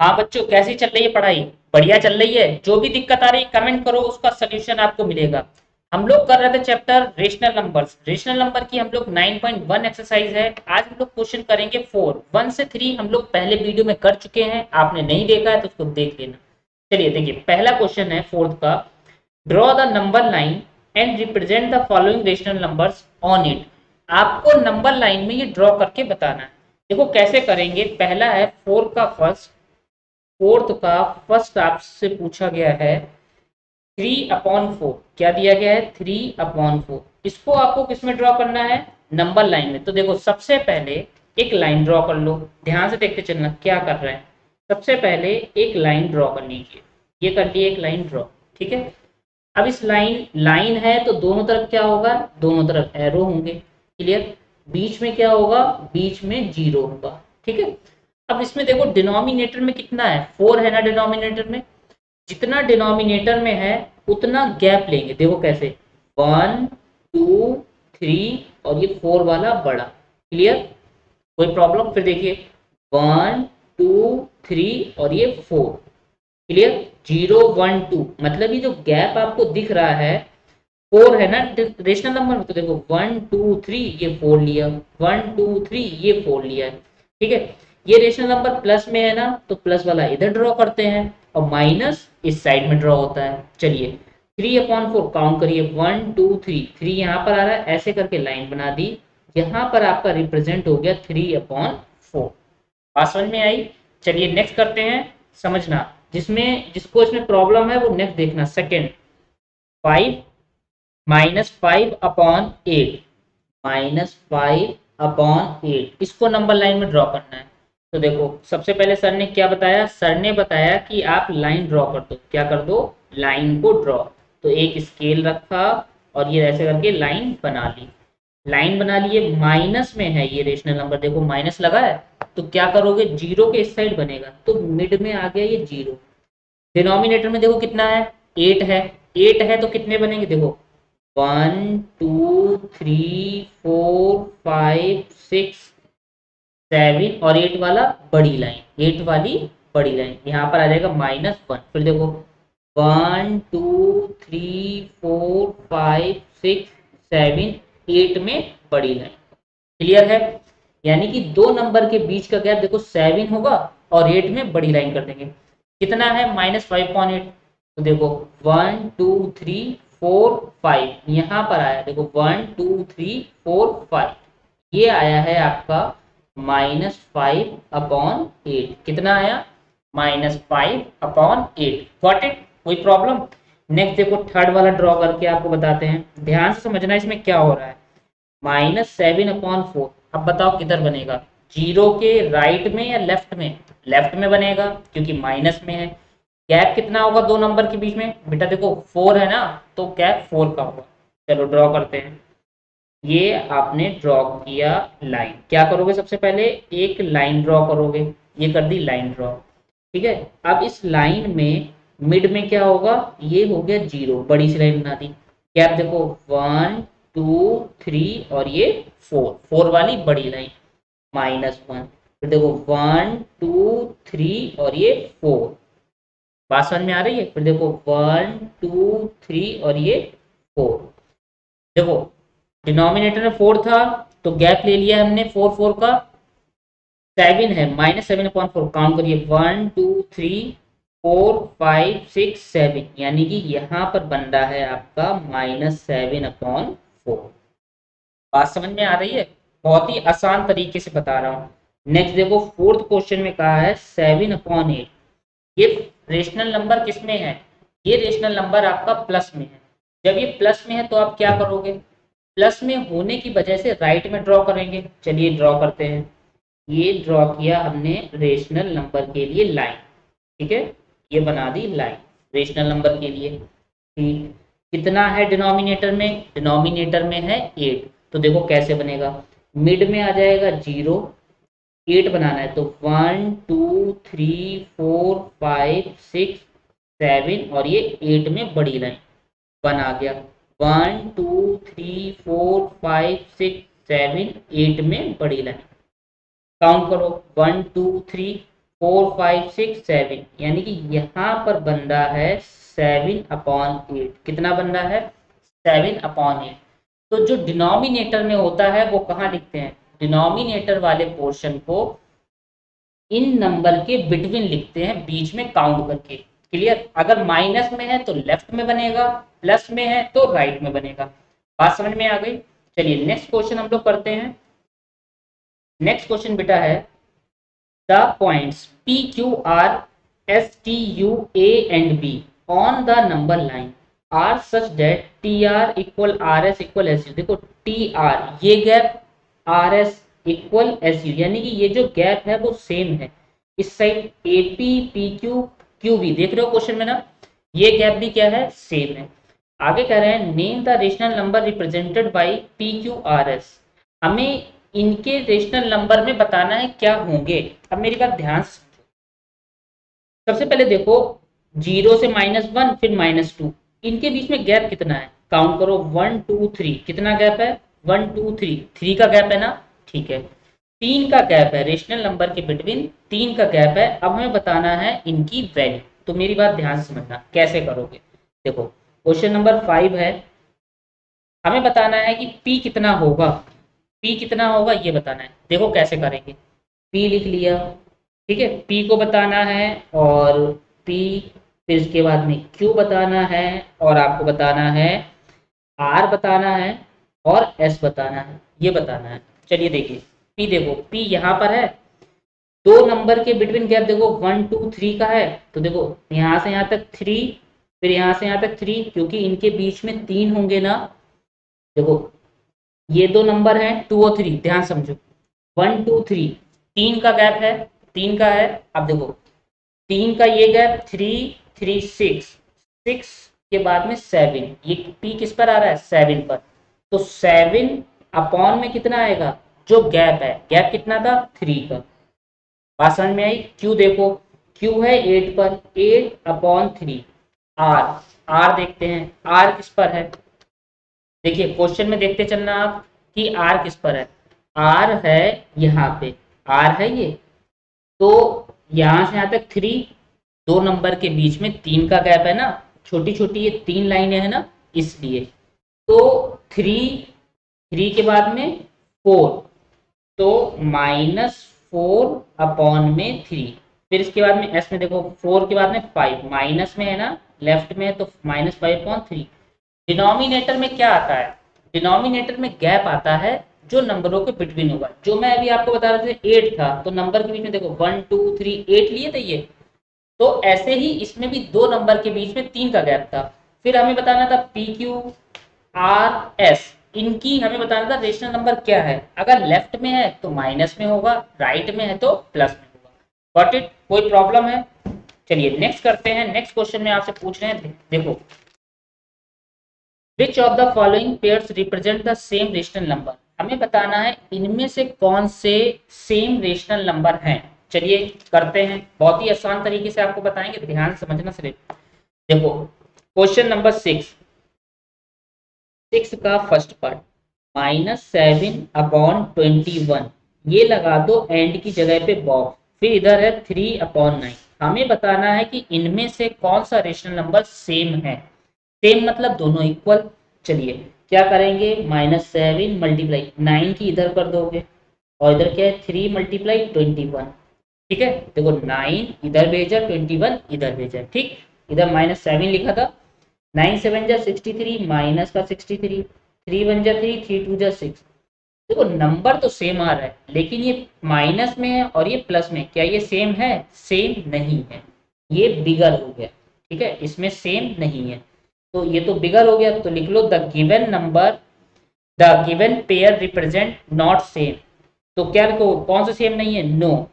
हाँ बच्चों, कैसी चल रही है पढ़ाई? बढ़िया चल रही है? जो भी दिक्कत आ रही है कमेंट करो, उसका सोल्यूशन आपको मिलेगा। हम लोग कर रहे थे chapter rational numbers. Rational number की हम लोग 9.1 एक्सरसाइज है। आज हम लोग क्वेश्चन करेंगे 4 1 से 3। हम लोग पहले वीडियो में कर चुके हैं, आपने नहीं देखा है तो उसको देख लेना। चलिए देखिए, पहला क्वेश्चन है फोर्थ का। Draw the number line and represent the following rational numbers on it. आपको नंबर लाइन में ये ड्रॉ करके बताना है। देखो कैसे करेंगे। पहला है 4 का फर्स्ट। फोर्थ का फर्स्ट आपसे पूछा गया है 3/4। क्या दिया गया है? 3/4। इसको आपको किस में ड्रॉ करना है? नंबर लाइन में। तो देखो सबसे पहले एक लाइन ड्रॉ कर लो। ध्यान से देखते चलना क्या कर रहे हैं। सबसे पहले एक लाइन ड्रॉ कर लीजिए। ये कर लिए एक लाइन ड्रॉ। ठीक है। अब इस लाइन लाइन है तो दोनों तरफ क्या होगा? दोनों तरफ एरो होंगे। क्लियर। बीच में क्या होगा? बीच में जीरो होगा। ठीक है। अब इसमें देखो डिनोमिनेटर में कितना है? 4 है ना डिनोमिनेटर में। जितना डिनोमिनेटर में है उतना गैप लेंगे। देखो कैसे, 1 2 3 और ये 4 वाला बड़ा। क्लियर। कोई प्रॉब्लम? फिर देखिए 1 2 3 और ये 4। क्लियर। 0 1 2 मतलब ये जो गैप आपको दिख रहा है 4 है ना रेशनल नंबर में। तो देखो 1 2 3 ये 4 लिया, 1 2 3 ये 4 लिया है। ठीक है। ये रेशनल नंबर प्लस में है ना, तो प्लस वाला इधर ड्रॉ करते हैं और माइनस इस साइड में ड्रॉ होता है। चलिए 3/4 काउंट करिए। 1 2 3 3 यहाँ पर आ रहा है, ऐसे करके लाइन बना दी। यहाँ पर आपका रिप्रेजेंट हो गया 3/4। बात समझ में आई? चलिए नेक्स्ट करते हैं। समझना, जिसको इसमें प्रॉब्लम है वो नेक्स्ट देखना। सेकेंड 5 -5/8। -5/8 इसको नंबर लाइन में ड्रॉ करना है। तो देखो सबसे पहले सर ने क्या बताया? सर ने बताया कि आप लाइन ड्रॉ कर दो। क्या कर दो? लाइन को ड्रॉ। तो एक स्केल रखा और ये ऐसे करके लाइन बना ली। लाइन बना लिए, माइनस में है ये रेशनल नंबर। देखो माइनस लगा है तो क्या करोगे? जीरो के इस साइड बनेगा तो मिड में आ गया ये जीरो। डिनोमिनेटर में देखो कितना है? 8 है। 8 है तो कितने बनेंगे? देखो 1 2 3 4 5 6 7 और 8 वाला बड़ी लाइन। 8 वाली बड़ी लाइन यहाँ पर आ जाएगा -1। फिर देखो 1 2 3 4 5 6 7 8 में बड़ी लाइन। क्लियर है? यानी कि दो नंबर के बीच का गैप देखो 7 होगा और 8 में बड़ी लाइन कर देंगे। कितना है? -5/8। तो देखो 1 2 3 4 5 यहाँ पर आया। देखो 1 2 3 4 5 ये आया है आपका -5/8। कितना आया? -5/8। Got it? कोई प्रॉब्लम? नेक्स्ट देखो थर्ड वाला ड्रॉ करके आपको बताते हैं। ध्यान से समझना इसमें क्या हो रहा है। -7/4। अब बताओ किधर बनेगा? जीरो के राइट में या लेफ्ट में? लेफ्ट में बनेगा क्योंकि माइनस में है। गैप कितना होगा दो नंबर के बीच में? बेटा देखो 4 है ना, तो गैप 4 का होगा। चलो ड्रॉ करते हैं। ये आपने ड्रॉ किया लाइन। क्या करोगे? सबसे पहले एक लाइन ड्रॉ करोगे। ये कर दी लाइन ड्रॉ। ठीक है। अब इस लाइन में मिड में क्या होगा? ये हो गया जीरो, बड़ी सी लाइन बना दी। गैप देखो 1 2 3 और ये 4, 4 वाली बड़ी लाइन -1। फिर देखो 1 2 3 और ये 4। बात समझ में आ रही है? फिर देखो 1 2 3 और ये 4। देखो डिनोमिनेटर में 4 था तो गैप ले लिया हमने 4 4 का। 7 है, -7/4 काउंट करिए। 1 2 3 4 5 6 7 यानी कि यहाँ पर बन रहा है आपका -7/4। बात समझ में आ रही है? बहुत ही आसान तरीके से बता रहा हूँ। नेक्स्ट देखो फोर्थ क्वेश्चन में कहा है 7/8। ये रेशनल नंबर किस में है? ये रेशनल नंबर आपका प्लस में है। जब ये प्लस में है तो आप क्या करोगे? प्लस में होने की वजह से राइट में ड्रॉ करेंगे। चलिए ड्रॉ करते हैं। ये ड्रॉ किया हमने रेशनल नंबर के लिए लाइन। ठीक है। ये बना दी लाइन रेशनल नंबर के लिए। ठीक। कितना है डिनोमिनेटर में? डिनोमिनेटर में है 8। तो देखो कैसे बनेगा। मिड में आ जाएगा जीरो। 8 बनाना है तो 1 2 3 4 5 6 7 और ये 8 में बड़ी लाइन बना गया। 1 2 3 4 5 6 7 8 में बड़ी लाइन। काउंट करो 1 2 3 4, 5, 6, 7, यानी कि यहाँ पर बन रहा है 7/8। कितना बन रहा है? 7/8। तो जो डिनोमिनेटर में होता है वो कहाँ लिखते हैं? डिनोमिनेटर वाले पोर्शन को इन नंबर के बिटवीन लिखते हैं, बीच में काउंट करके। क्लियर? अगर माइनस में है तो लेफ्ट में बनेगा, प्लस में है तो राइट में बनेगा। बात समझ में आ गई? चलिए नेक्स्ट क्वेश्चन हम लोग करते हैं। नेक्स्ट क्वेश्चन बेटा है, the points P, Q, R, S, T, U, A and B on the number line are such that TR equal RS equal SU। देखो TR ये गैप, RS इक्वल SU, यानी कि ये जो गैप है वो सेम है। इस साइड AP, PQ, QB देख रहे हो क्वेश्चन में ना, ये गैप भी क्या है? सेम है। आगे कह रहे हैं name the rational number represented by PQRS। हमें इनके रेशनल नंबर में बताना है क्या होंगे। अब मेरी बात ध्यान से सुनो। सबसे पहले देखो, 0 से -1 फिर -2, इनके बीच में गैप कितना है? काउंट करो, 1 2 3। कितना गैप है? 1 2 3, 3 का गैप है ना? ठीक है। 3 का गैप है रेशनल नंबर के बिटवीन, 3 का गैप है। अब हमें बताना है इनकी वैल्यू। तो मेरी बात ध्यान से समझना कैसे करोगे। देखो क्वेश्चन नंबर 5 है, हमें बताना है कि P कितना होगा। P कितना होगा ये बताना है। देखो कैसे करेंगे। P लिख लिया, ठीक है, P को बताना है, और P, फिर इसके बाद में Q बताना है, और आपको बताना है R बताना है, और S बताना है, ये बताना है। चलिए देखिए P, देखो P यहाँ पर है, दो नंबर के बिटवीन गैप देखो 1 2 3 का है। तो देखो यहाँ से यहाँ तक 3, फिर यहाँ से यहाँ तक 3, क्योंकि इनके बीच में 3 होंगे ना। देखो ये दो नंबर हैं 2 और 3, ध्यान समझो, 1 2 3, 3 का गैप है, 3 का है। अब देखो 3 का ये गैप, 3 3 6, 6 के बाद में 7, ये P किस पर आ रहा है? 7 पर। तो 7 अपॉन में कितना आएगा? जो गैप है, गैप कितना था? 3 का। बात समझ में आई? Q देखो, Q है 8 पर, 8/3। R, R देखते हैं, R किस पर है? देखिए क्वेश्चन में देखते चलना आप कि R किस पर है। R है यहाँ पे, R है ये। तो यहाँ से यहाँ तक 3, दो नंबर के बीच में 3 का गैप है ना, छोटी छोटी ये 3 लाइनें हैं ना, इसलिए। तो 3 के बाद में 4, तो -4/3। फिर इसके बाद में S में देखो, 4 के बाद में 5, माइनस में है ना, लेफ्ट में है, तो -5/3। डिनोमिनेटर में क्या आता है? डिनोमिनेटर में गैप आता है जो नंबरों के बिटवीन होगा। जो मैं अभी आपको बता रहा था 8 था, तो नंबर के बीच में देखो 1 2 3 8 लिए थे ये। तो ऐसे ही इसमें भी दो नंबर के बीच में 3 का गैप था। फिर हमें बताना था PQRS, इनकी हमें बताना था रेशनल नंबर क्या है। अगर लेफ्ट में है तो माइनस में होगा, राइट में है तो प्लस में होगा। Got it? कोई प्रॉब्लम है? चलिए नेक्स्ट करते हैं। नेक्स्ट क्वेश्चन में आपसे पूछ रहे हैं, देखो which of the following pairs represent the same rational number. हमें बताना है इनमें से कौन से सेम रेशनल नंबर हैं। चलिए करते हैं, बहुत ही आसान तरीके से आपको बताएंगे, ध्यान समझना सिर्फ। देखो क्वेश्चन नंबर 6, 6 का फर्स्ट पार्ट, -7/21, ये लगा दो एंड की जगह पे बॉक्स, फिर इधर है 3/9। हमें बताना है कि इनमें से कौन सा रेशनल नंबर सेम है। सेम मतलब दोनों इक्वल। चलिए क्या करेंगे, -7 मल्टीप्लाई 9 की इधर कर दोगे, और इधर क्या है 3 × 21। ठीक है, देखो 9 इधर भेजा, 21 इधर भेजा, ठीक। इधर -7 लिखा था, 9 7 जा 63, माइनस का 63, 3 1 जा 3, 3 2 जा 6। देखो नंबर तो सेम आ रहा है, लेकिन ये माइनस में है और ये प्लस में, क्या ये सेम है? सेम नहीं है, ये बिगर हो गया। ठीक है, इसमें सेम नहीं है, तो ये तो बिगर हो गया। तो लिख लो the given number, the given pair represent not same. तो क्या लिखो, कौन सा सेम नहीं है? No,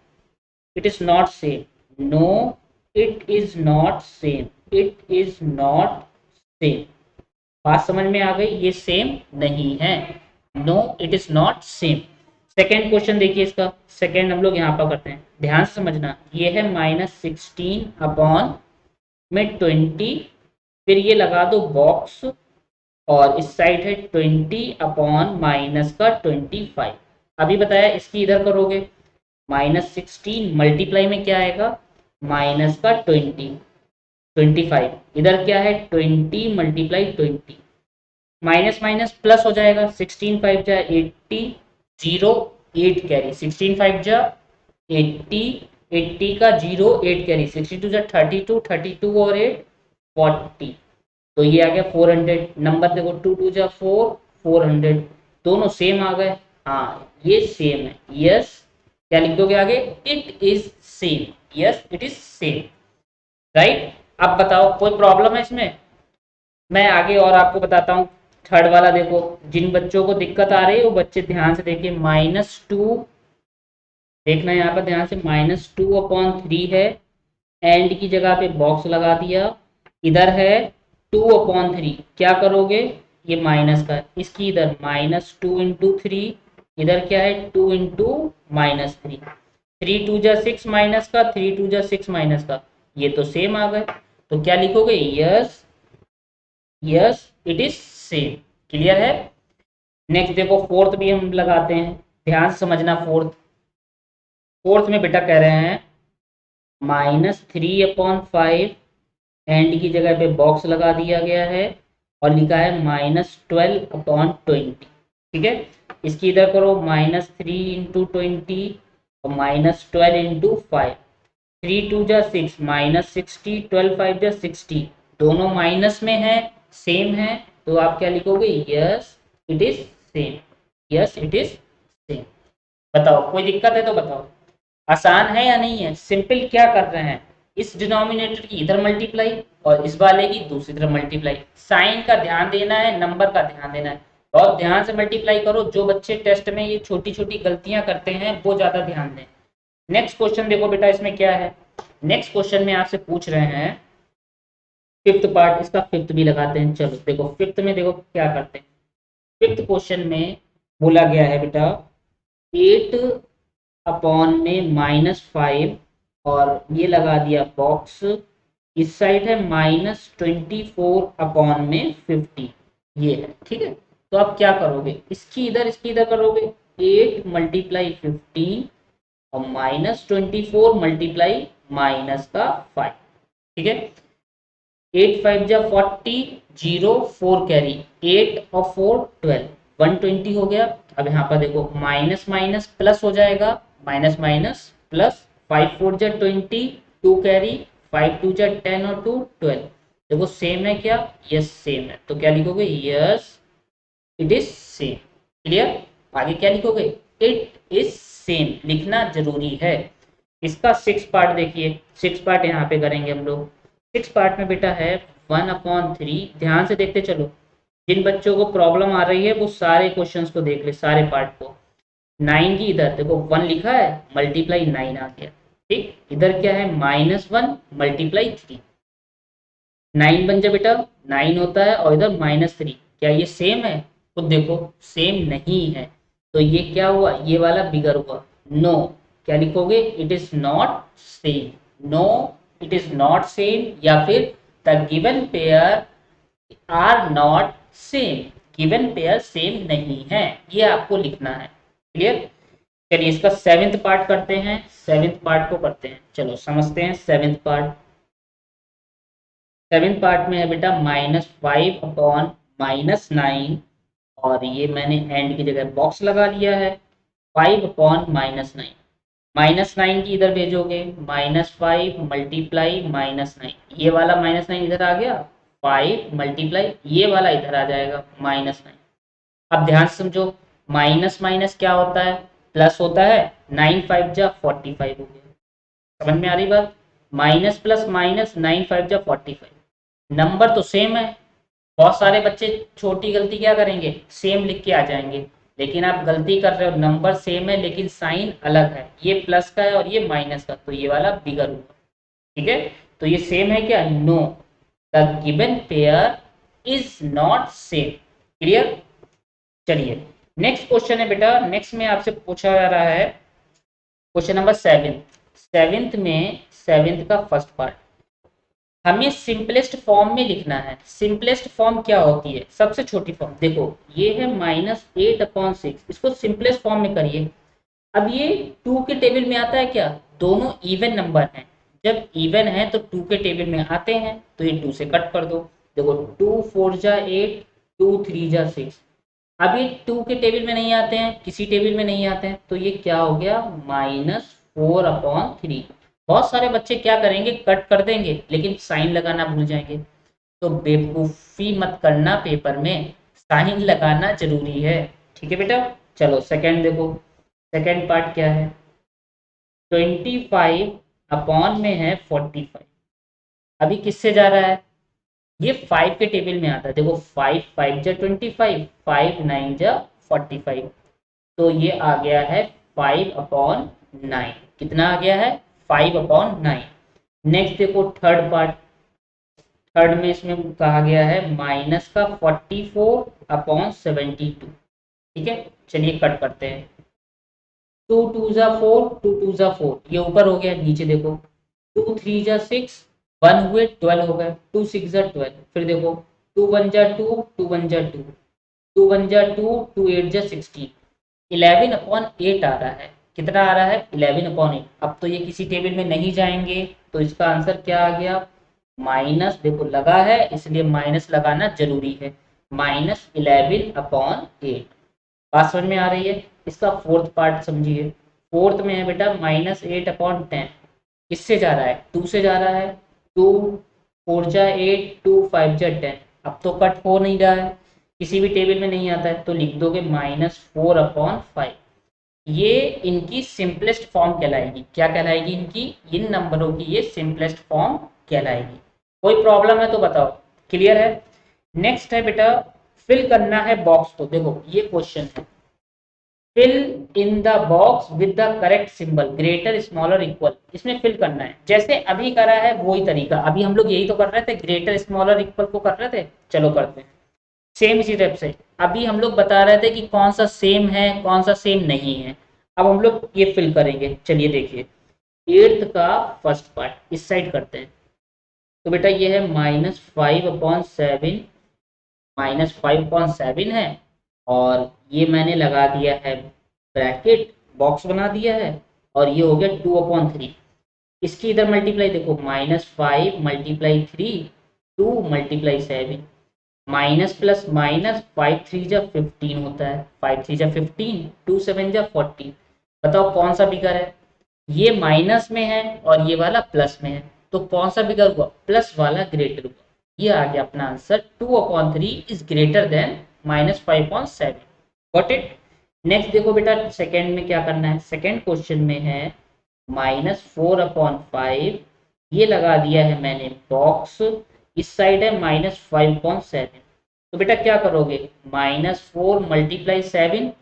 it is not same. No it is not same, it is not same. बात समझ में आ गई? ये सेम नहीं है। No it is not same. Second question देखिए, इसका सेकेंड हम लोग यहाँ पर करते हैं, ध्यान से समझना। ये है -16/20, फिर ये लगा दो बॉक्स, और इस साइड है 20/-25। अभी बताया इसकी इधर करोगे, -16 मल्टीप्लाई में क्या आएगा, माइनस का 25, इधर क्या है 20 मल्टीप्लाई 20, माइनस माइनस प्लस हो जाएगा, 16 5 जा 80, 0 8 कैरी, 16 5 जा 80, 80 का 0 8 कैरी, 62 जा 32, 32 और 8 40, तो ये आ गया 400। नंबर देखो 2 2 जा 4, 400, दोनों सेम आ गए। हाँ ये सेम है, यस। क्या लिख दोगे आगे, it is same, yes it is same, right. अब बताओ कोई प्रॉब्लम है इसमें, मैं आगे और आपको बताता हूँ। थर्ड वाला देखो, जिन बच्चों को दिक्कत आ रही है वो बच्चे ध्यान से देखिए, -2 देखना है यहाँ पर ध्यान से, -2/3 है, एंड की जगह पे बॉक्स लगा दिया, इधर है 2/3, क्या करोगे, ये माइनस का है, इसकी इधर -2 × 3, इधर क्या है 2 × -3, 3 2 जा 6 माइनस का, 3 2 जा 6 माइनस का, ये तो सेम आ गए, तो क्या लिखोगे, yes yes it is same. Clear है। नेक्स्ट देखो फोर्थ भी हम लगाते हैं, ध्यान से समझना। फोर्थ में बेटा कह रहे हैं -3/5, एंड की जगह पे बॉक्स लगा दिया गया है और लिखा है -12/20, ठीक है। इसकी इधर करो -3 × 20 और -12 × 5, 3 2 जा 6, -60, 12 5 जा 60, दोनों माइनस में है, सेम है, तो आप क्या लिखोगे, yes it is same, yes it is same. बताओ कोई दिक्कत है तो बताओ, आसान है या नहीं है। सिंपल क्या कर रहे हैं, इस डिनोमिनेटर की इधर मल्टीप्लाई और इस वाले की दूसरी तरफ मल्टीप्लाई, साइन का ध्यान देना है, नंबर का ध्यान देना है, बहुत ध्यान से मल्टीप्लाई करो। जो बच्चे टेस्ट में ये छोटी छोटी गलतियां करते हैं वो ज्यादा ध्यान दें। नेक्स्ट क्वेश्चन देखो बेटा, इसमें क्या है, नेक्स्ट क्वेश्चन में आपसे पूछ रहे हैं फिफ्थ पार्ट, इसका फिफ्थ भी लगाते हैं। चलो देखो फिफ्थ में देखो क्या करते हैं। फिफ्थ क्वेश्चन में बोला गया है बेटा 8/में -5 और ये लगा दिया बॉक्स, इस साइड है -24/में 50, ये है, ठीक है। तो आप क्या करोगे, इसकी इधर करोगे, 8 × 15 और -24 × -5, ठीक है। 8 5 जा 40, 0 4 कैरी, 8 और 4 12, 120 हो गया। अब यहाँ पर देखो माइनस माइनस प्लस हो जाएगा, माइनस माइनस प्लस, 5 4 जा 20, 2 कैरी, 5 2 जा 10 और 2 12, देखो सेम है क्या, यस सेम है, तो क्या लिखोगे, yes it is same. Clear. आगे क्या लिखोगे, इट इज सेम लिखना जरूरी है। इसका 6 पार्ट देखिए, 6 पार्ट यहाँ पे करेंगे हम लोग। 6 पार्ट में बेटा है 1/3, ध्यान से देखते चलो, जिन बच्चों को प्रॉब्लम आ रही है वो सारे क्वेश्चंस को देख ले, सारे पार्ट को। 9 की इधर देखो 1 लिखा है, मल्टीप्लाई 9 आ गया, ठीक। इधर क्या है -1 मल्टीप्लाई 3, 9 बन जाए बेटा, 9 होता है और इधर -3, क्या ये सेम है, खुद देखो सेम नहीं है, तो ये क्या हुआ, ये वाला बिगर हुआ, नो। क्या लिखोगे, it is not same, no it is not same, या फिर the given pair are not same, given pair same नहीं है, ये आपको लिखना है। क्लियर। चलिए इसका 7th पार्ट करते हैं, 7th पार्ट को करते हैं, चलो समझते हैं 7th पार्ट। 7th पार्ट में है बेटा -5/-9, और ये मैंने एंड की जगह बॉक्स लगा लिया है, 5/-9, -9 की इधर भेजोगे, -5 मल्टीप्लाई -9, ये वाला -9 इधर आ गया, 5 मल्टीप्लाई ये वाला इधर आ जाएगा -9। अब ध्यान से समझो, माइनस माइनस क्या होता है, प्लस होता है, 9 5 जा 45 हो गया, समझ में आ रही बात, माइनस प्लस माइनस, 9 5 जा 45, नंबर तो सेम है। बहुत सारे बच्चे छोटी गलती क्या करेंगे, सेम लिख के आ जाएंगे, लेकिन आप गलती कर रहे हो, नंबर सेम है लेकिन साइन अलग है, ये प्लस का है और ये माइनस का, तो ये वाला बिगर हुआ, ठीक है। तो ये सेम है क्या, no, the given pair is not same. Clear. चलिए नेक्स्ट क्वेश्चन है बेटा, नेक्स्ट में आपसे पूछा जा रहा है क्वेश्चन नंबर 7th में 7th का फर्स्ट पार्ट, हमें सिंपलेस्ट फॉर्म में लिखना है। सिंपलेस्ट फॉर्म क्या होती है, सबसे छोटी फॉर्म, देखो ये है -8/6, इसको सिंपलेस्ट फॉर्म में करिए। अब ये 2 के टेबल में आता है क्या, दोनों इवन नंबर हैं, जब इवन है तो 2 के टेबल में आते हैं, तो ये 2 से कट कर दो। देखो 2 4 जा 8, 2 3 जा 6। अब ये 2 के टेबल में नहीं आते हैं, किसी टेबल में नहीं आते हैं, तो ये क्या हो गया -4/3। बहुत सारे बच्चे क्या करेंगे, कट कर देंगे लेकिन साइन लगाना भूल जाएंगे। तो बेवकूफ़ी मत करना, पेपर में साइन लगाना जरूरी है। ठीक है बेटा, चलो सेकंड देखो। सेकंड पार्ट क्या है, 25 अपॉन में है 45। अभी किससे जा रहा है, ये 5 के टेबल में आता है। देखो 5 5 जा 25, 5 9 जा 45, तो ये आ गया है 5/9। कितना आ गया है, 5/9। नेक्स्ट देखो थर्ड पार्ट, थर्ड में इसमें कहा गया है माइनस का 44/72। ठीक है, चलिए कट करते हैं। 2 2 जा 4, 2 2 जा 4, ये ऊपर हो गया, नीचे देखो 2 3 जा 6, 1 हुए 12 हो गए, 2 6 जा 12। फिर देखो 2 1 जा 2, 2 1 जा 2, 2 1 जा 2, 2 8 जा 16, 11/8 आ रहा है। कितना आ रहा है, 11/8। अब तो ये किसी टेबल में नहीं जाएंगे, तो इसका आंसर क्या आ गया, माइनस, देखो लगा है इसलिए माइनस लगाना जरूरी है, -11/8। बात समझ में आ रही है। इसका फोर्थ पार्ट समझिए। फोर्थ में है बेटा -8/10। किससे जा रहा है, 2 से जा रहा है। 2 4 जा 8, 2 5 जा 10। अब तो कट हो नहीं रहा है, किसी भी टेबल में नहीं आता है, तो लिख दोगे -4/5। ये इनकी सिंपलेस्ट फॉर्म कहलाएगी। क्या कहलाएगी इनकी, इन नंबरों की ये सिंपलेस्ट फॉर्म कहलाएगी। कोई प्रॉब्लम है तो बताओ, क्लियर है। नेक्स्ट है बेटा, फिल करना है बॉक्स। तो देखो ये क्वेश्चन है, fill in the box with the correct symbol greater smaller equal. इसमें फिल करना है जैसे अभी करा है वही तरीका। अभी हम लोग यही तो कर रहे थे, ग्रेटर स्मॉलर इक्वल को कर रहे थे, चलो करते हैं सेम इसी टाइप से। अभी हम लोग बता रहे थे कि कौन सा सेम है कौन सा सेम नहीं है। अब हम लोग ये फिल करेंगे, चलिए देखिए। 8th का फर्स्ट पार्ट इस साइड करते हैं, तो बेटा ये है -5/7, -5/7 है। और ये मैंने लगा दिया है ब्रैकेट, बॉक्स बना दिया है, और ये हो गया 2/3। इसकी इधर मल्टीप्लाई देखो, -5 × 3, 2 × 7, माइनस प्लस माइनस 5 3 जा 15 होता है, 5 3 जा 15, 2 7 जा 40। बताओ कौन सा बिगर है, ये माइनस में है और ये वाला प्लस में है, तो कौन सा बिगर हुआ, प्लस वाला ग्रेटर हुआ। ये आ गया अपना answer, 2/3 is greater than -5/7। Got it. Next देखो बेटा, सेकंड में क्या करना है, सेकंड क्वेश्चन में है -4/5, ये लगा दिया है मैंने बॉक्स, इस साइड है -5/7। तो बेटा क्या करोगे, -4 × 7,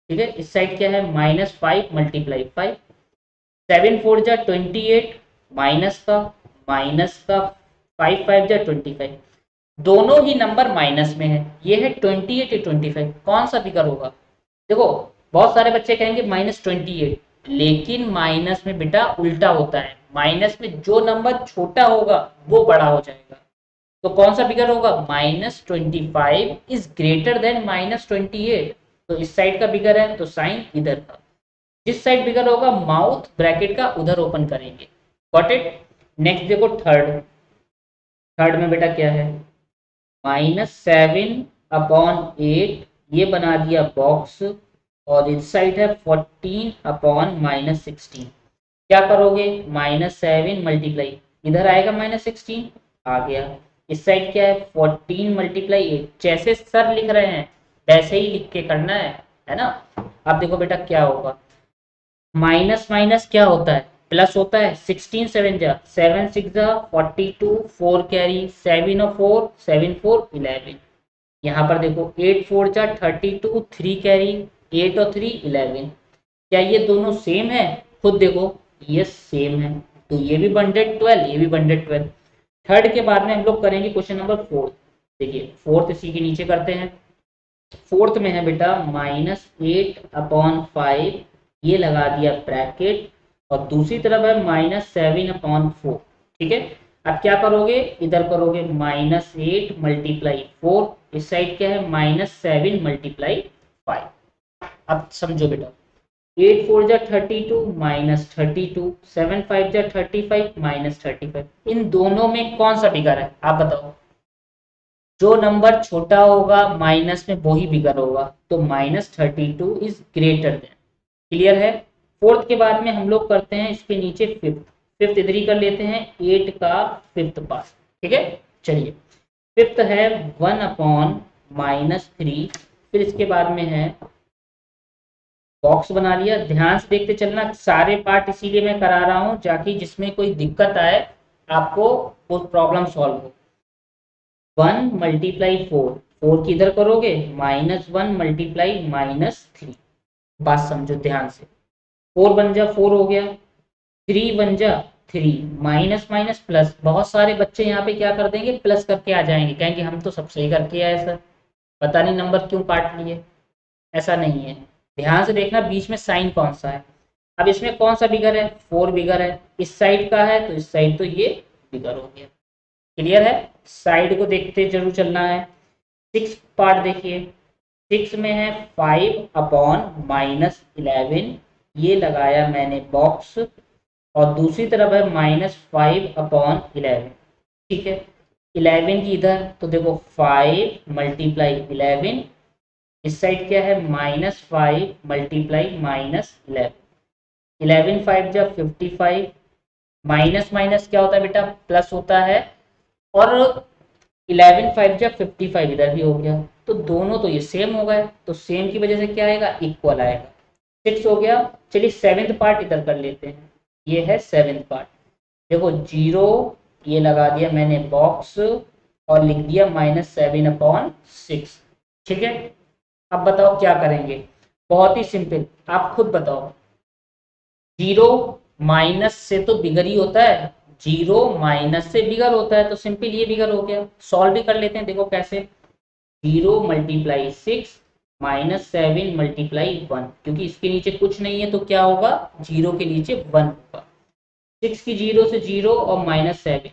ठीक है, इस साइड क्या है -5 × 5, 7 4 जा 28, माइनस का 5 5 जा 25। दोनों ही नंबर माइनस में है, ये है 28 या 25, कौन सा फिगर होगा। देखो बहुत सारे बच्चे कहेंगे -28, लेकिन माइनस में बेटा उल्टा होता है, माइनस में जो नंबर छोटा होगा वो बड़ा हो जाएगा। तो कौन सा फिगर होगा, -25 इज ग्रेटर देन -28। तो इस साइड का फिगर है तो साइन इधर का, जिस साइड फिगर होगा माउथ ब्रैकेट का उधर ओपन करेंगे। Got it. नेक्स्ट देखो थर्ड, थर्ड में बेटा क्या है, -7/8, ये बना दिया बॉक्स, और इस साइड है 14/-16। क्या करोगे, -7 मल्टीप्लाई, इधर आएगा -16, आ गया। इस साइड क्या है 14 × 8, जैसे सर लिख रहे हैं वैसे ही लिख के करना है ना। अब देखो बेटा क्या होगा, माइनस माइनस क्या होता है, प्लस होता है। 16 7 जा 7 6 जा 42, 4 कैरी, 7 और 4 7 4 11। यहाँ पर देखो 8 4 जा 32, 3 कैरी, 8 और 3 11। क्या ये दोनों सेम है, खुद देखो ये सेम है, तो ये भी 112, ये भी 112। थर्ड के बाद में हम लोग करेंगे क्वेश्चन नंबर 4। देखिए फोर्थ इसी के नीचे करते हैं। फोर्थ में है बेटा -8/5, ये लगा दिया ब्रैकेट, और दूसरी तरफ है -7/4। ठीक है, अब क्या करोगे, इधर करोगे -8 × 4, इस साइड क्या है -7 × 5। अब समझो बेटा, 8 4 जा 32 माइनस 32, 7 5 जा 35 माइनस 35। इन दोनों में कौन सा बिगर है आप बताओ। जो नंबर छोटा होगा माइनस में वो ही बिगर होगा, तो -32 इज ग्रेटर देन। क्लियर है। फोर्थ के बाद में हम लोग करते हैं इसके नीचे फिफ्थ। फिफ्थ इधर ही कर लेते हैं, 8 का फिफ्थ पार्ट। ठीक है, चलिए। फिफ्थ है 1/-3। फिर इसके बाद में है बॉक्स बना लिया। ध्यान से देखते चलना, सारे पार्ट इसीलिए मैं करा रहा हूं ताकि जिसमें कोई दिक्कत आए आपको वो प्रॉब्लम सॉल्व हो। 1 × 4, 4 की इधर करोगे, -1 × -3। बात समझो ध्यान से। 4 बन जा 4 हो गया, 3 बन जा 3, माइनस माइनस प्लस। बहुत सारे बच्चे यहाँ पे क्या कर देंगे, प्लस करके आ जाएंगे, कहेंगे हम तो सब सही करके आए सर, पता नहीं नंबर क्यों काट लिए। ऐसा नहीं है, ध्यान से देखना बीच में साइन कौन सा है। अब इसमें कौन सा बिगर है, 4 बिगर है। इस साइड का है तो इस साइड तो ये बिगर हो गया। क्लियर है। साइड को देखते जरूर चलना है। 6 पार्ट देखिए, 6 में है 5/-11। ये लगाया मैंने बॉक्स, और दूसरी तरफ है -5/11। ठीक है, 11 की इधर तो देखो 5 × 11। इस साइड क्या है, -5 × -11। 11 5 जा 55। माइनस माइनस क्या होता है बेटा, प्लस होता है। और 11 5 जा 55 इधर भी हो गया, तो दोनों तो ये सेम हो गए, तो सेम की वजह से क्या आएगा, इक्वल आएगा। 6 हो गया। चलिए सेवेंथ पार्ट इधर कर लेते हैं। ये है सेवेंथ पार्ट। देखो 0, ये लगा दिया मैंने बॉक्स, और लिख दिया -7/6। ठीक है। अब बताओ क्या करेंगे, बहुत ही सिंपल, आप खुद बताओ। 0 माइनस से तो बिगर ही होता है, 0 माइनस से बिगर होता है, तो सिंपल ये बिगर हो गया। सॉल्व भी कर लेते हैं, देखो कैसे। 0 × 6 -7 × 1, क्योंकि इसके नीचे कुछ नहीं है तो क्या होगा, 0 के नीचे 1 होगा। 6 की 0 से 0 और -7,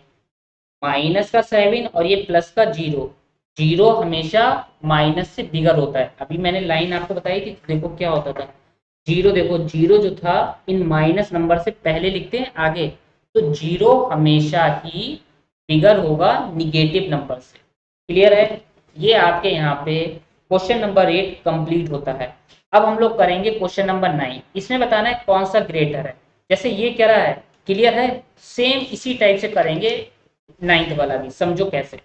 माइनस का 7 और ये प्लस का 0। 0 हमेशा माइनस से बिगर होता है। अभी मैंने लाइन आपको बताई थी, देखो क्या होता था। 0 देखो, 0 जो था इन माइनस नंबर से पहले लिखते हैं आगे, तो 0 हमेशा ही बिगर होगा निगेटिव नंबर से। क्लियर है। ये आपके यहाँ पे क्वेश्चन नंबर 8 कंप्लीट होता है। अब हम लोग करेंगे क्वेश्चन नंबर 9। इसमें बताना है कौन सा ग्रेटर है। जैसे ये कह रहा है, क्लियर है। सेम इसी टाइप से करेंगे 9th वाला भी, समझो कैसे।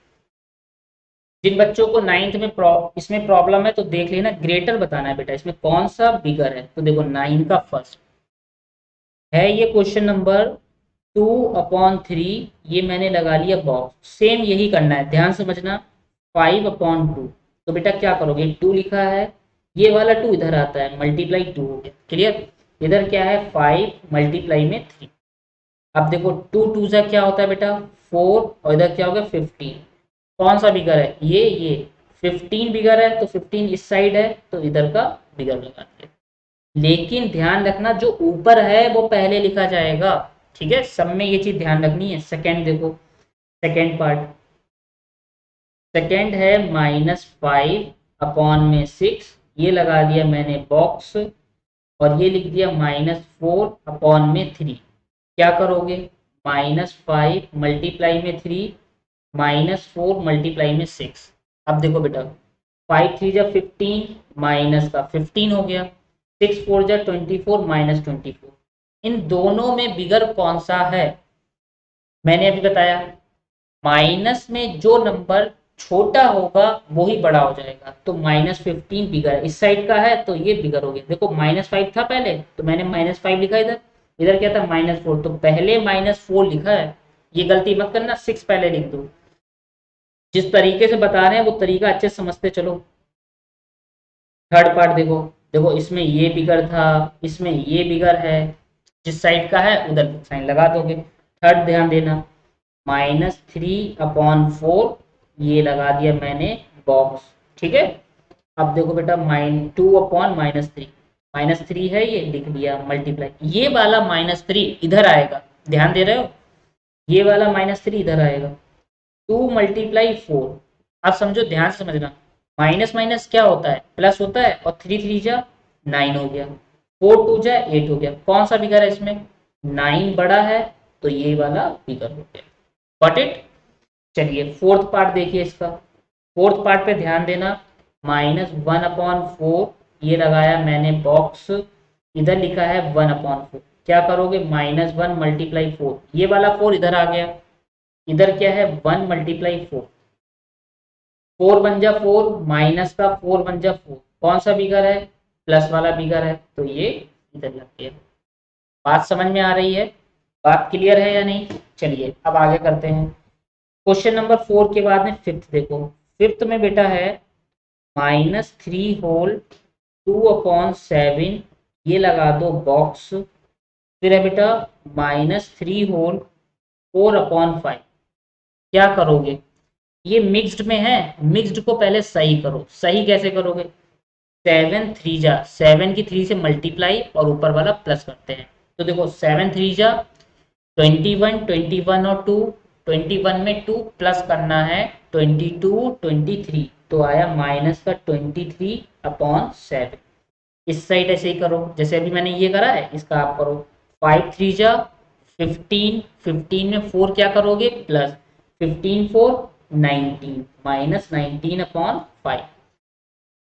जिन बच्चों को 9th में इसमें प्रॉब्लम है तो देख लेना, ग्रेटर बताना है बेटा, इसमें कौन सा बिगर है। तो देखो 9 का फर्स्ट है ये क्वेश्चन नंबर 2/3। ये मैंने लगा लिया बॉक्स, सेम यही करना है, ध्यान समझना। 5/2, तो बेटा क्या करोगे, 2 लिखा है, ये वाला 2 इधर आता है, ×2 हो गया। क्लियर। इधर क्या है, 5 × 3। अब देखो 2 2 जा क्या होता है बेटा, 4, और इधर क्या होगा 15। कौन सा बिगर है, ये 15 बिगर है, तो 15 इस साइड है, तो इधर का बिगर लगाते हैं। लेकिन ध्यान रखना जो ऊपर है वो पहले लिखा जाएगा। ठीक है, सब में ये चीज ध्यान रखनी है। सेकंड देखो, सेकंड पार्ट, सेकंड है -5/6। ये लगा दिया मैंने बॉक्स, और ये लिख दिया -4/3। क्या करोगे, -5 × 3 -4 × 6। अब देखो बेटा, 5 3 जा 15, माइनस का 15 हो गया। 6 4 जा 24 -24। इन दोनों में बिगर कौन सा है, मैंने अभी बताया। माइनस में जो नंबर छोटा होगा वो ही बड़ा हो जाएगा, तो -15 बिगर है, इस साइड का है तो ये बिगर हो गया। देखो -5 था पहले, तो मैंने -5 लिखा इधर। इधर क्या था, -4, तो पहले -4 लिखा है। ये गलती मत करना, 6 पहले लिख दो। जिस तरीके से बता रहे हैं वो तरीका अच्छे से समझते चलो। थर्ड पार्ट देखो, देखो इसमें ये बिगर था, इसमें ये बिगर है, जिस साइड का है उधर साइन लगा दोगे। थर्ड ध्यान देना, -3/4, ये लगा दिया मैंने बॉक्स। ठीक है। अब देखो बेटा, -2/-3, -3 है, ये लिख दिया मल्टीप्लाई। ये वाला -3 इधर आएगा, ध्यान दे रहे हो, ये वाला -3 इधर आएगा। 2 × 4। आप समझो, ध्यान से समझना। माइनस माइनस क्या होता है, प्लस होता है, और 3 3 जा 9 हो गया। 4 टू जा 8 हो गया। कौन सा बिगर है इसमें? 9 बड़ा है तो ये वाला बिगर हो गया। Got it? चलिए फोर्थ पार्ट देखिए इसका। फोर्थ पार्ट पे ध्यान देना। -1/4 ये लगाया मैंने बॉक्स, इधर लिखा है 1/4। क्या करोगे? -1 × 4, ये वाला 4 इधर आ गया, इधर क्या है 1 × 4, 4 बन जा 4, माइनस का 4 बन जा 4, कौन सा बिगर है? प्लस वाला बिगर है, तो ये इधर लग गया। बात समझ में आ रही है? बात क्लियर है या नहीं? चलिए अब आगे करते हैं। क्वेश्चन नंबर 4 के बाद में फिफ्थ देखो। फिफ्थ में बेटा है -3 होल 2/7, ये लगा दो बॉक्स। फिर है बेटा -3 होल 4/5। क्या करोगे? ये मिक्स्ड में है, मिक्स्ड को पहले सही करो। सही कैसे करोगे? 7 की 3 से मल्टीप्लाई और ऊपर वाला प्लस करते हैं। तो देखो 7 3 जा 21, 21 और 2, 21 में 2 प्लस करना है 22 23, तो आया -23/7। इस साइड ऐसे ही करो जैसे अभी मैंने ये करा है, इसका आप करो। 5 3 जा 15, 15 में 4 क्या करोगे? प्लस, 15 4 19, -19/5।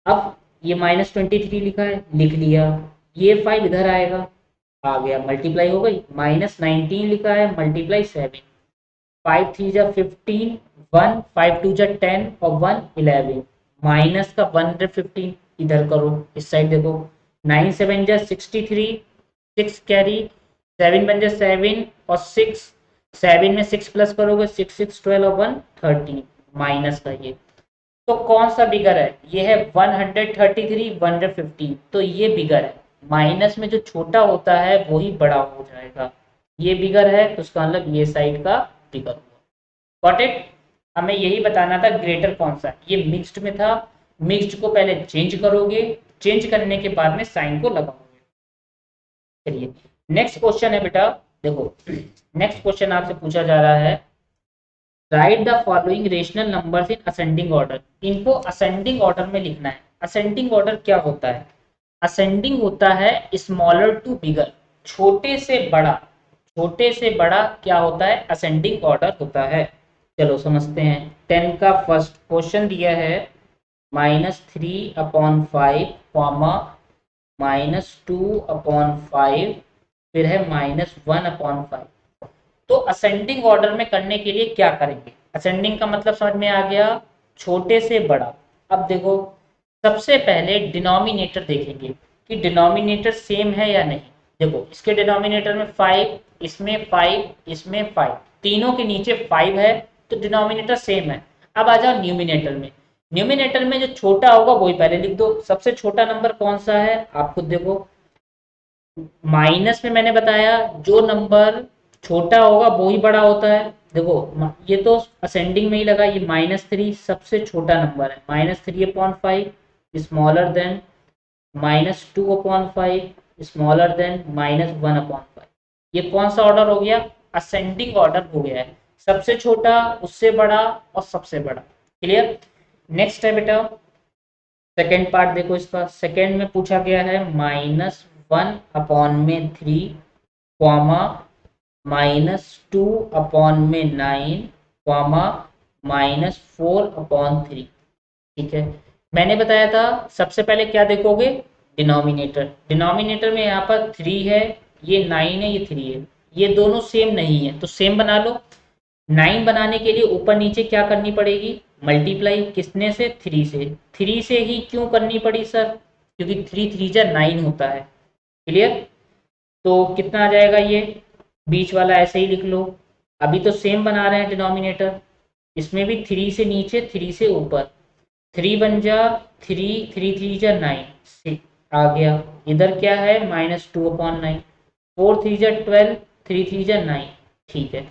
अब ये -23 लिखा है, लिख लिया। ये 5 इधर आएगा, आ गया, मल्टीप्लाई हो गई। -19 लिखा है मल्टीप्लाई 7, 5 3 जा 15, 1 5 2 जा 10 और 1 11, माइनस का 115 इधर करो, इस साइड देखो। 9 7 जा 63, 6 कैरी, 7 बन जा 7 और 6, 7 में 6 प्लस करोगे 6 6 12 और 1 13, माइनस का ये। तो कौन सा बिगर है? ये है 133 115, तो ये बिगर है। माइनस में जो छोटा होता है वही बड़ा हो जाएगा। ये बिगर है तो उसका मतलब ये साइड का बिगर हुआ। Got it? हमें यही बताना था ग्रेटर कौन सा है। ये मिक्स्ड में था, मिक्स्ड को पहले चेंज करोगे, चेंज करने के बाद में साइन को लगाओगे। चलिए नेक्स्ट क्वेश्चन है बेटा, देखो नेक्स्ट क्वेश्चन आपसे पूछा जा रहा है, right the following rational numbers in ascending order. इनको असेंडिंग ऑर्डर में लिखना है। असेंडिंग ऑर्डर क्या होता है? असेंडिंग होता है स्मॉलर टू बिगर, छोटे से बड़ा। छोटे से बड़ा क्या होता है? असेंडिंग ऑर्डर होता है। चलो समझते हैं। 10 का फर्स्ट क्वेश्चन दिया है -3/5 कॉमा -2/5, फिर है -1/5। तो असेंडिंग ऑर्डर में करने के लिए क्या करेंगे? असेंडिंग का मतलब समझ में आ गया, छोटे से बड़ा। अब देखो सबसे पहले डिनोमिनेटर देखेंगे कि डिनोमिनेटर सेम है या नहीं। देखो इसके डिनोमिनेटर में 5, इसमें 5, इसमें 5, तीनों के नीचे 5 है, तो डिनोमिनेटर सेम है। अब आ जाओ न्यूमिनेटर में। न्यूमिनेटर में जो छोटा होगा वही पहले लिख दो। सबसे छोटा नंबर कौन सा है आप खुद देखो। माइनस में मैंने बताया जो नंबर छोटा होगा वो ही बड़ा होता है। देखो ये तो असेंडिंग में ही लगा, ये -3 सबसे छोटा नंबर है, -3/5 स्मॉलर देन -2/5 स्मॉलर देन -1/5। ये कौन सा ऑर्डर हो गया? असेंडिंग ऑर्डर हो गया है, सबसे छोटा, उससे बड़ा और सबसे बड़ा। क्लियर? नेक्स्ट है बेटा सेकेंड पार्ट देखो इसका। सेकेंड में पूछा गया है -1/3 कॉमा -2/9 कॉमा -4/3। ठीक है, मैंने बताया था सबसे पहले क्या देखोगे? डिनोमिनेटर। डिनोमिनेटर में यहाँ पर 3 है, ये 9 है, ये 3 है, ये दोनों सेम नहीं है तो सेम बना लो। 9 बनाने के लिए ऊपर नीचे क्या करनी पड़ेगी? मल्टीप्लाई। किसने से? 3 से। 3 से ही क्यों करनी पड़ी सर? क्योंकि 3 3 जा 9 होता है। क्लियर? तो कितना आ जाएगा ये? बीच वाला ऐसे ही लिख लो। अभी तो सेम बना रहे हैं डिनोमिनेटर, इसमें भी 3 से नीचे 3 से ऊपर। 3 बन जा 3, 3 3 जा 9 आ गया। इधर क्या है? -2/9, 4 3 जा 12, 3 3 जा 9। ठीक है,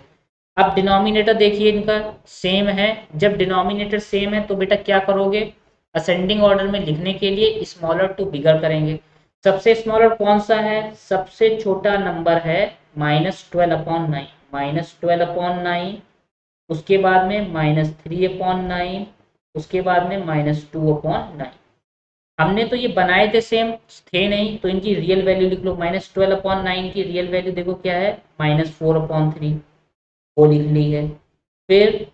अब डिनोमिनेटर देखिए इनका सेम है। जब डिनोमिनेटर सेम है तो बेटा क्या करोगे? असेंडिंग ऑर्डर में लिखने के लिए स्मॉलर टू बिगर करेंगे। सबसे स्मॉलर कौन सा है? सबसे छोटा नंबर है -12/9, -12/9, उसके बाद में -3/9, उसके बाद में -2/9। हमने तो ये बनाए थे सेम, थे नहीं, तो इनकी रियल वैल्यू लिख लो। -12/9 की रियल वैल्यू देखो क्या है, -4/3, वो लिख ली है। फिर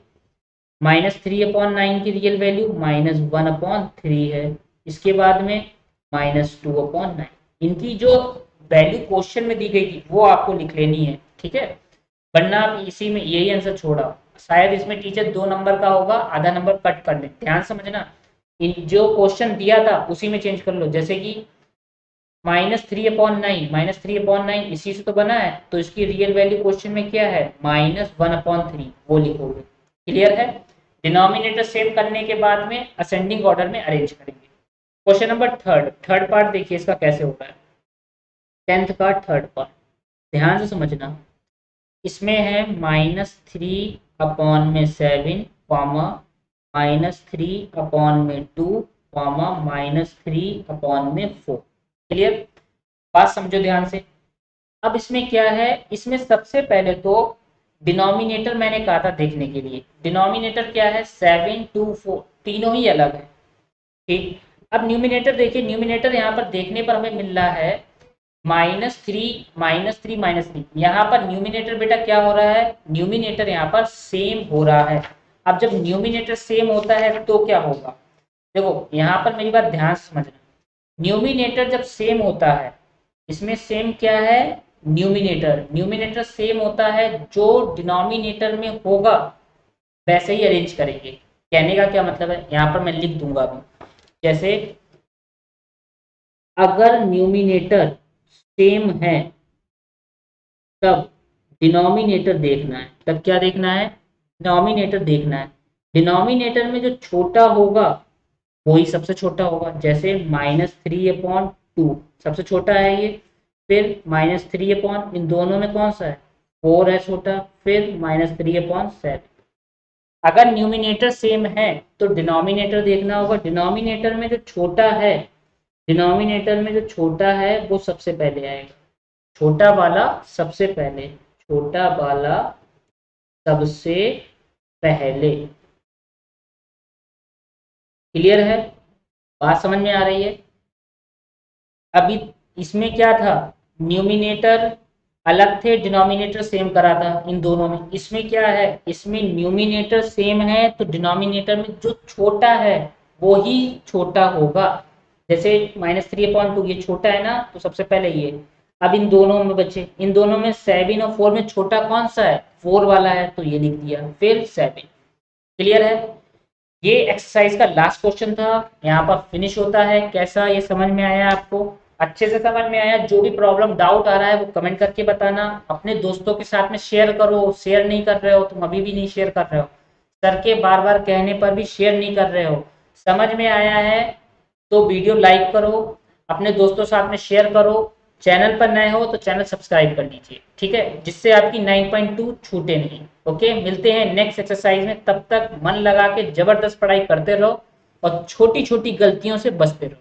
-3/9 की रियल वैल्यू -1/3 है। इसके बाद में -2/9। इनकी जो वैल्यू क्वेश्चन में दी गई थी वो आपको लिख लेनी है, ठीक है, वरना आप इसी में यही आंसर छोड़ा। शायद इसमें टीचर 2 नंबर का होगा, आधा नंबर कट कर ले, ध्यान समझना। इन जो क्वेश्चन दिया था उसी में चेंज कर लो, जैसे कि -3/9 इसी से तो बना है, तो इसकी रियल वैल्यू क्वेश्चन में क्या है, -1/3, वो लिखोगे। क्लियर है। डिनोमिनेटर सेम करने के बाद में असेंडिंग ऑर्डर में अरेंज करेंगे। क्वेश्चन नंबर थर्ड पार्ट देखिए इसका कैसे होता है। 10th का थर्ड पार्ट ध्यान से समझना। इसमें है -3/7 कॉमा -3/2 कॉमा -3/4। क्लियर। बात समझो ध्यान से। अब इसमें क्या है, इसमें सबसे पहले तो डिनोमिनेटर मैंने कहा था देखने के लिए। डिनोमिनेटर क्या है, 7 2 4, तीनों ही अलग है, ठीक। अब न्यूमिनेटर देखिए, न्यूमिनेटर यहाँ पर देखने पर हमें मिल रहा है -3 यहाँ पर न्यूमिनेटर बेटा क्या हो रहा है, न्यूमिनेटर यहाँ पर सेम हो रहा है। अब जब न्यूमिनेटर सेम होता है तो क्या होगा, देखो यहाँ पर मेरी बात ध्यान से समझना। न्यूमिनेटर जब सेम होता है, इसमें सेम क्या है, न्यूमिनेटर, न्यूमिनेटर सेम होता है, जो डिनोमिनेटर में होगा वैसे ही अरेंज करेंगे। कहने का क्या मतलब है, यहाँ पर मैं लिख दूंगा अभी। जैसे अगर न्यूमिनेटर सेम है तब डिनोमिनेटर देखना है, तब क्या देखना है, डिनोमिनेटर देखना है। डिनोमिनेटर में जो छोटा होगा वही सबसे छोटा होगा, जैसे -3/2 सबसे छोटा है ये। फिर -3 इन दोनों में कौन सा है, 4 है छोटा। फिर -3/7। अगर न्यूमिनेटर सेम है तो डिनोमिनेटर देखना होगा, डिनोमिनेटर में जो छोटा है, डिनोमिनेटर में जो छोटा है वो सबसे पहले आएगा, छोटा वाला सबसे पहले, छोटा वाला सबसे पहले। क्लियर है, बात समझ में आ रही है। अभी इसमें क्या था, न्यूमिनेटर अलग थे, डिनोमिनेटर सेम करा था इन दोनों में। इसमें क्या है, इसमें न्यूमिनेटर सेम है तो डिनोमिनेटर में जो छोटा है वो ही छोटा होगा। जैसे -3/2 ये छोटा है ना, तो सबसे पहले ये। अब इन दोनों में बचे, इन दोनों में 7 और 4 में छोटा कौन सा है, 4 वाला है, तो ये लिख दिया, फिर 7। क्लियर है। ये एक्सरसाइज का लास्ट क्वेश्चन था, यहाँ पर फिनिश होता है। कैसा ये समझ में आया आपको, अच्छे से समझ में आया। जो भी प्रॉब्लम डाउट आ रहा है वो कमेंट करके बताना, अपने दोस्तों के साथ में शेयर करो। शेयर नहीं कर रहे हो, तुम अभी भी नहीं शेयर कर रहे हो, सर के बार बार कहने पर भी शेयर नहीं कर रहे हो। समझ में आया है तो वीडियो लाइक करो, अपने दोस्तों के साथ में शेयर करो। चैनल पर नए हो तो चैनल सब्सक्राइब कर लीजिए, ठीक है, जिससे आपकी 9.2 छूटे नहीं। ओके, मिलते हैं नेक्स्ट एक्सरसाइज में, तब तक मन लगा के जबरदस्त पढ़ाई करते रहो और छोटी छोटी गलतियों से बचते रहो।